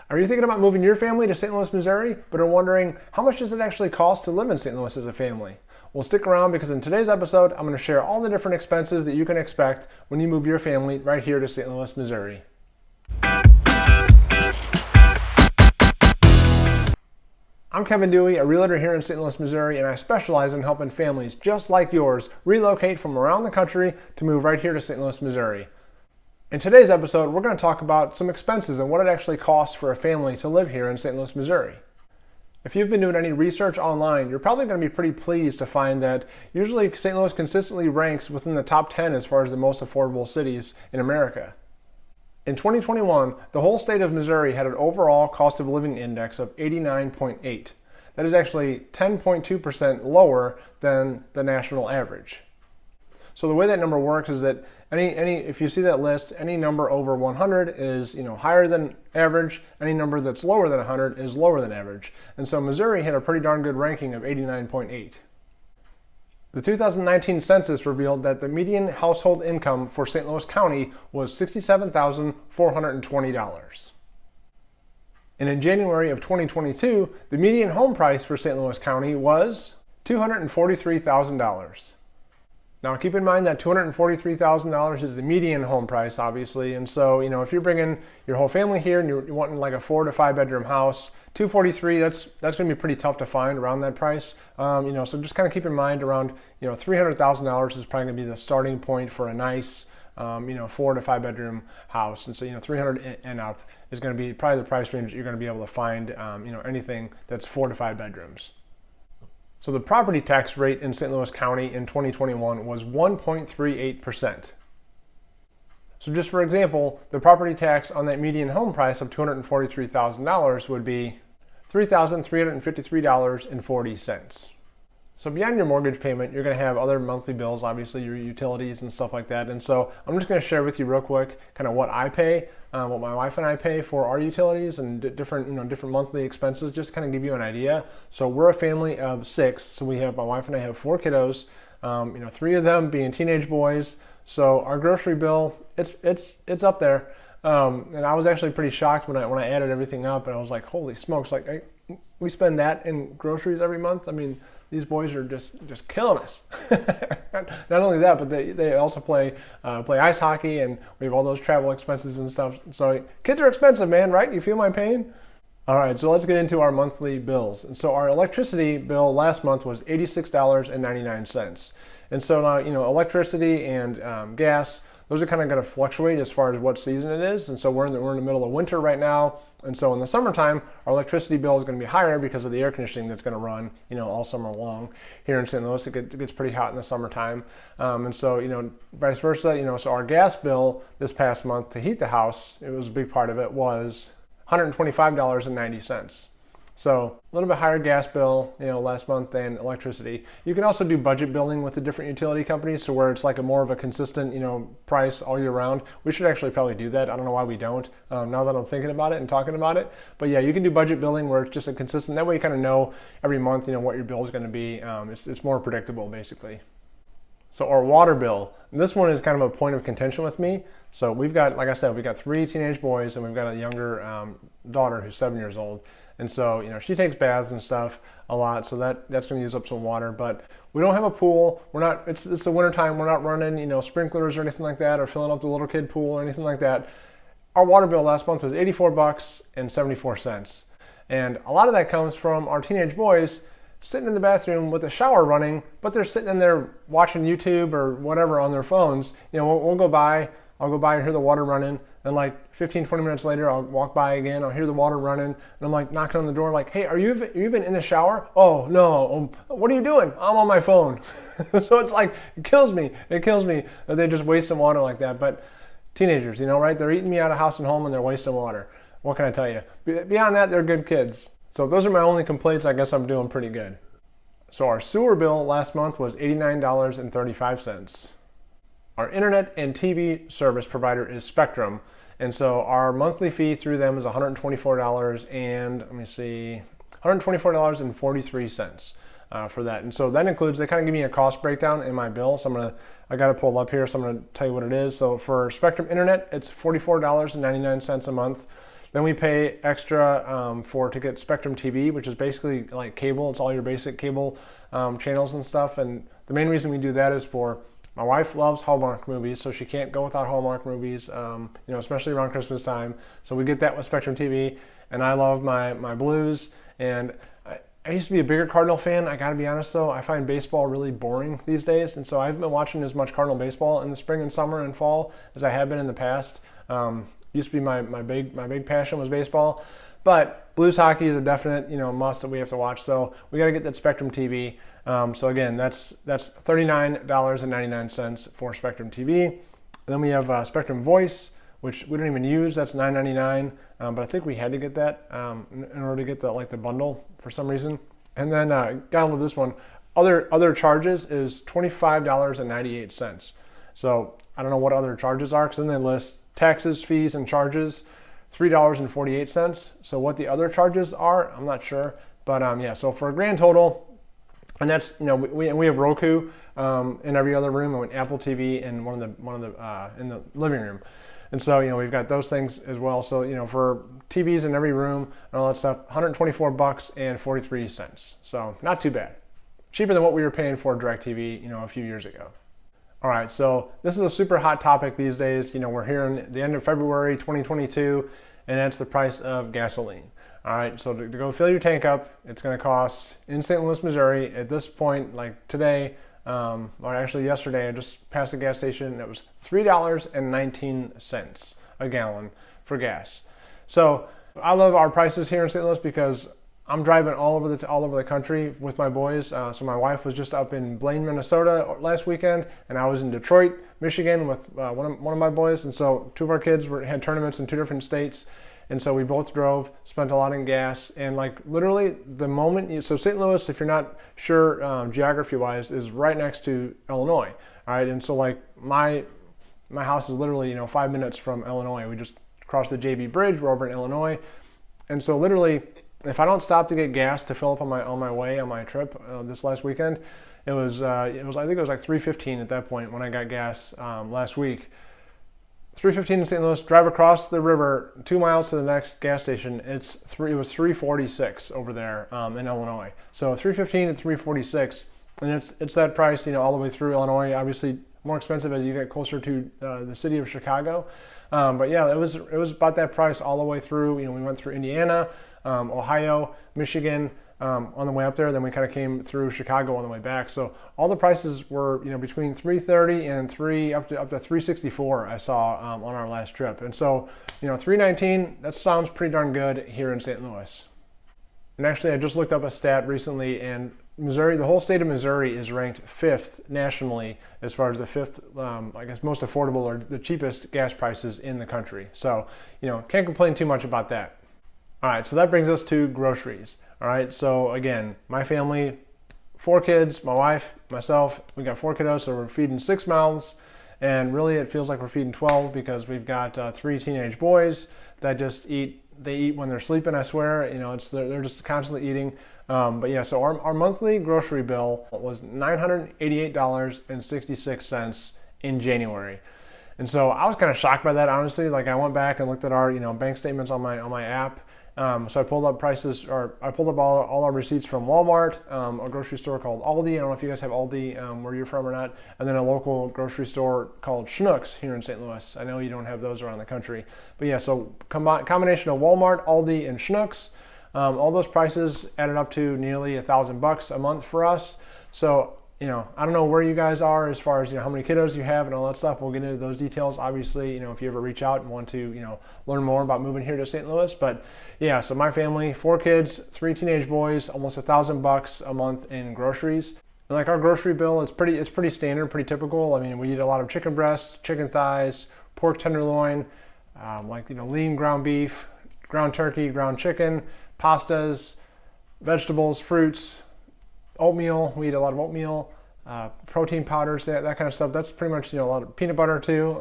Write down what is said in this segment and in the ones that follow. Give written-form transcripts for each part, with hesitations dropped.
Are you thinking about moving your family to St. Louis, Missouri, but are wondering how much does it actually cost to live in St. Louis as a family? Well, stick around because in today's episode, I'm going to share all the different expenses that you can expect when you move your family right here to St. Louis, Missouri. I'm Kevin Duy, a realtor here in St. Louis, Missouri, and I specialize in helping families just like yours relocate from around the country to move right here to St. Louis, Missouri. In today's episode, we're going to talk about some expenses and what it actually costs for a family to live here in St. Louis, Missouri. If you've been doing any research online, you're probably going to be pretty pleased to find that usually St. Louis consistently ranks within the top 10 as far as the most affordable cities in America. In 2021, the whole state of Missouri had an overall cost of living index of 89.8. That is actually 10.2% lower than the national average. So the way that number works is that if you see that list, any number over 100 is higher than average. Any number that's lower than 100 is lower than average. And so Missouri had a pretty darn good ranking of 89.8. The 2019 census revealed that the median household income for St. Louis County was $67,420. And in January of 2022, the median home price for St. Louis County was $243,000. Now keep in mind that $243,000 is the median home price, obviously, and so if you're bringing your whole family here and you're wanting like a 4 to 5 bedroom house, $243, that's going to be pretty tough to find around that price. So just kind of keep in mind around $300,000 is probably going to be the starting point for a nice 4 to 5 bedroom house, and so 300 and up is going to be probably the price range that you're going to be able to find anything that's 4 to 5 bedrooms. So the property tax rate in St. Louis County in 2021 was 1.38%. So just for example, the property tax on that median home price of $243,000 would be $3,353.40. So beyond your mortgage payment, you're going to have other monthly bills, obviously your utilities and stuff like that. And so I'm just going to share with you real quick kind of what I pay, what my wife and I pay for our utilities and different monthly expenses, just to kind of give you an idea. So we're a family of 6. So my wife and I have 4 kiddos, 3 of them being teenage boys. So our grocery bill, it's up there. And I was actually pretty shocked when I added everything up, and I was like, holy smokes, we spend that in groceries every month. I mean, these boys are just killing us. Not only that, but they also play ice hockey, and we have all those travel expenses and stuff. So kids are expensive, man, right? You feel my pain? All right, so let's get into our monthly bills. And so our electricity bill last month was $86.99. And so now, electricity and gas, those are kind of going to fluctuate as far as what season it is. And so we're in the middle of winter right now. And so in the summertime, our electricity bill is going to be higher because of the air conditioning that's going to run, all summer long. Here in St. Louis, it gets pretty hot in the summertime. And so, vice versa, so our gas bill this past month to heat the house, it was a big part of it, was $125.90. So a little bit higher gas bill, last month than electricity. You can also do budget billing with the different utility companies, so where it's like a more of a consistent, price all year round. We should actually probably do that. I don't know why we don't, now that I'm thinking about it and talking about it. But yeah, you can do budget billing where it's just a consistent, that way you kind of know every month, what your bill is going to be. It's more predictable, basically. So our water bill, and this one is kind of a point of contention with me. So we've got, like I said, we've got 3 teenage boys, and we've got a younger daughter who's 7 years old. And so, she takes baths and stuff a lot, so that's going to use up some water. But we don't have a pool. It's the winter time. We're not running, sprinklers or anything like that, or filling up the little kid pool or anything like that. Our water bill last month was $84.74. And a lot of that comes from our teenage boys sitting in the bathroom with the shower running, but they're sitting in there watching YouTube or whatever on their phones. We'll go by, I'll go by and hear the water running, and like 15, 20 minutes later, I'll walk by again, I'll hear the water running, and I'm like knocking on the door like, hey, are you even in the shower? Oh, no, what are you doing? I'm on my phone. So it's like, it kills me that they just wasting water like that. But teenagers, right? They're eating me out of house and home, and they're wasting water. What can I tell you? Beyond that, they're good kids. So those are my only complaints. I guess I'm doing pretty good. So our sewer bill last month was $89.35. Our internet and TV service provider is Spectrum, and so our monthly fee through them is $124 and $124.43 for that. And so that includes, they kind of give me a cost breakdown in my bill. So I got to pull it up here, so I'm going to tell you what it is. So for Spectrum Internet, it's $44.99 a month. Then we pay extra to get Spectrum TV, which is basically like cable. It's all your basic cable channels and stuff. And the main reason we do that is for my wife loves Hallmark movies, so she can't go without Hallmark movies, especially around Christmas time. So we get that with Spectrum TV. And I love my Blues. And I used to be a bigger Cardinal fan. I got to be honest though, I find baseball really boring these days. And so I haven't been watching as much Cardinal baseball in the spring and summer and fall as I have been in the past. Used to be my big passion was baseball. But Blues hockey is a definite must that we have to watch. So we got to get that Spectrum TV. So again, that's $39.99 for Spectrum TV. And then we have Spectrum Voice, which we don't even use. That's $9.99. But I think we had to get that in order to get the bundle for some reason. And then gotta love this one. Other charges is $25.98. So I don't know what other charges are, because then they list taxes, fees, and charges, $3.48. So what the other charges are, I'm not sure. But yeah, so for a grand total. And that's we have Roku in every other room, and Apple TV in one of the in the living room, and so we've got those things as well. So for TVs in every room and all that stuff, $124.43. So not too bad, cheaper than what we were paying for DirecTV a few years ago. All right, so this is a super hot topic these days. We're here in the end of February 2022, and that's the price of gasoline. All right, so to go fill your tank up, it's going to cost in St. Louis, Missouri, at this point, like today, or actually yesterday, I just passed the gas station, and it was $3.19 a gallon for gas. So I love our prices here in St. Louis because I'm driving all over the country with my boys. So my wife was just up in Blaine, Minnesota last weekend, and I was in Detroit, Michigan with one of my boys, and so two of our kids had tournaments in two different states. And so we both drove, spent a lot in gas, and literally the moment so St. Louis, if you're not sure geography-wise, is right next to Illinois. All right, and so my house is literally 5 minutes from Illinois. We just crossed the JB Bridge. We're over in Illinois, and so literally, if I don't stop to get gas to fill up on my way on my trip this last weekend, it was I think it was like $3.15 at that point when I got gas last week. $3.15 in St. Louis, drive across the river 2 miles to the next gas station. It was $3.46 over there in Illinois. So $3.15 and $3.46, and it's that price all the way through Illinois. Obviously more expensive as you get closer to the city of Chicago. But yeah, it was about that price all the way through. We went through Indiana, Ohio, Michigan, on the way up there. Then we kind of came through Chicago on the way back. So all the prices were between $3.30 and up to $3.64 I saw on our last trip. And so $3.19, that sounds pretty darn good here in St. Louis. And actually, I just looked up a stat recently, and Missouri, the whole state of Missouri, is ranked 5th nationally as far as the 5th, most affordable or the cheapest gas prices in the country. So can't complain too much about that. All right, so that brings us to groceries. All right, so again, my family, 4 kids, my wife, myself, we got 4 kiddos, so we're feeding 6 mouths, and really it feels like we're feeding 12 because we've got 3 teenage boys that just eat. They eat when they're sleeping, I swear. They're just constantly eating. But yeah, so our monthly grocery bill was $988.66 in January. And so I was kind of shocked by that, honestly. I went back and looked at our bank statements on my app. So I pulled up all our receipts from Walmart, a grocery store called Aldi. I don't know if you guys have Aldi where you're from or not, and then a local grocery store called Schnucks here in St. Louis. I know you don't have those around the country, but yeah, so combination of Walmart, Aldi, and Schnucks, all those prices added up to nearly $1,000 a month for us. So I don't know where you guys are as far as how many kiddos you have and all that stuff. We'll get into those details, obviously, if you ever reach out and want to learn more about moving here to St. Louis. But yeah, so my family, 4 kids, 3 teenage boys, almost $1,000 a month in groceries. And our grocery bill is pretty standard, pretty typical. I mean, we eat a lot of chicken breasts, chicken thighs, pork tenderloin, lean ground beef, ground turkey, ground chicken, pastas, vegetables, fruits, oatmeal. We eat a lot of oatmeal, protein powders, that kind of stuff. That's pretty much a lot of peanut butter too.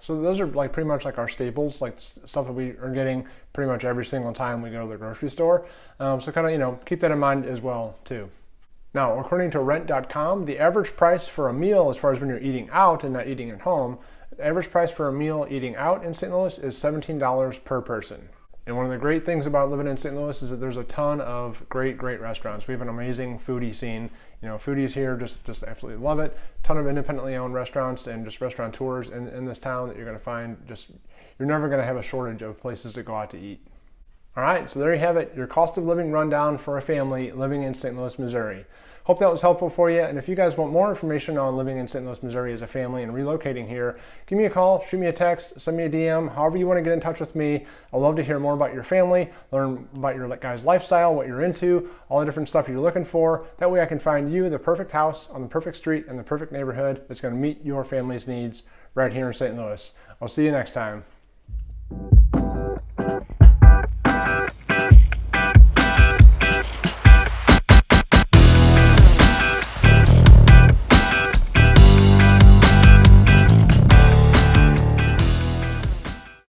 So those are pretty much our staples, stuff that we are getting pretty much every single time we go to the grocery store. So kind of keep that in mind as well too. Now, according to rent.com, the average price for a meal, as far as when you're eating out and not eating at home, the average price for a meal eating out in St. Louis is $17 per person. And one of the great things about living in St. Louis is that there's a ton of great restaurants. We have an amazing foodie scene. You know, foodies here just absolutely love it. Ton of independently owned restaurants and just restaurateurs in this town that you're going to find. Just, you're never going to have a shortage of places to go out to eat. All right, so there you have it, your cost of living rundown for a family living in St. Louis, Missouri. Hope that was helpful for you. And if you guys want more information on living in St. Louis, Missouri as a family and relocating here, give me a call, shoot me a text, send me a DM, however you want to get in touch with me. I'd love to hear more about your family, learn about your guys' lifestyle, what you're into, all the different stuff you're looking for. That way I can find you the perfect house on the perfect street in the perfect neighborhood that's going to meet your family's needs right here in St. Louis. I'll see you next time.